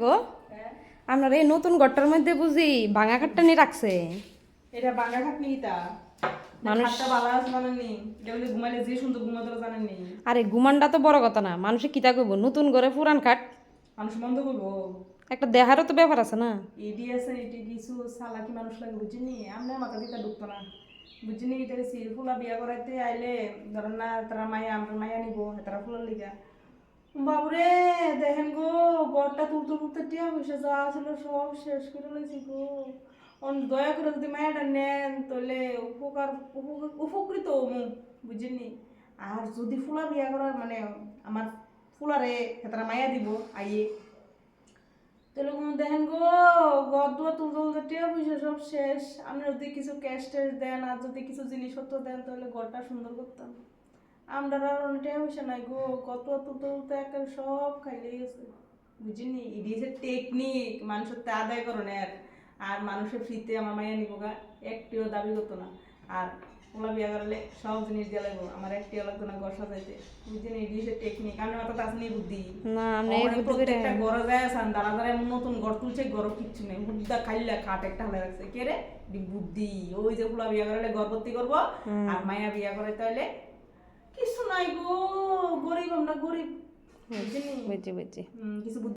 গো আপনার এই নতুন ঘরটার মধ্যে বুঝি ভাঙা খাটটা নিয়ে রাখছে। এটা বাংলা খাটনি তা মানুষ খাটটা বালা আছে জানেননি, এটা বলে ঘুমাইলে যে সুন্দর ঘুমাতে জানেননি। আরে ঘুমানটা তো বড় কথা না, মানুষে কিতা করবো নতুন ঘরে পুরান খাট মানুষ বন্ধ করবো একটা দেহারও তো ব্যাপার আছে না। এডি আছে এটি কিছু সালাকি মানুষ লাগে বুঝিনি, আমরা মাথা দিতে ঢুকতো না বুঝিনি। এটা ফুলা বিয়া করাইতে আইলে ধরেন না তারা মায়া আমরা মায়া নিব তারা ফুলার লিগা বাবুরে দেখেন গো গড়টা তুলতে তুলতে টিয়া পয়সা যা ছিল সব শেষ করে লইছি গো। দয়া করে যদি মায়াটা নেন তাহলে উপকৃত হমু বুঝিনি। আর যদি ফুলা বিয়া করার মানে আমার ফুলারে তারা মায়া দিব আইয়ে তাহলে দেখেন গো গদ তুলতে তুলতে টিয়া পয়সা সব শেষ। আপনি যদি কিছু ক্যাশ ট্যাশ দেন আর যদি কিছু জিনিসপত্র দেন তাহলে ঘরটা সুন্দর করতাম। আমরা আর টিয়া পয়সা নাই গো, কত তুলতে তুলতে একেবারে সব খাইলে গেছে বুঝিনি। এটি হচ্ছে টেকনিক মানুষের তে আদায় করণের। আর মানুষের ফ্রিতে আমার মাইয়া নিব গা একটিও দাবি করতো না। আর ওলা বিয়া করলে সব জিনিস দিয়ে লাগবো, আমার একটিও লাগতো না ঘর সাজাইতে বুঝিনি। এটি হচ্ছে টেকনিক, আমি মাথা আসনি বুদ্ধি না আমরা এই বুদ্ধি করে প্রত্যেকটা ঘরে যায় আসান দাঁড়া দাঁড়া এমন নতুন ঘর তুলছে ঘর কিচ্ছু নেই বুদ্ধা খাইলা খাট একটা হলে রাখছে কে রে বুদ্ধি। ওই যে ফুলা বিয়া করলে ঘর ভর্তি করবো আর মায়া বিয়া করে তাহলে কিছু নাই গো, গরিব আমরা গরিব বুঝিনি বুঝছি বুঝছি। কিছু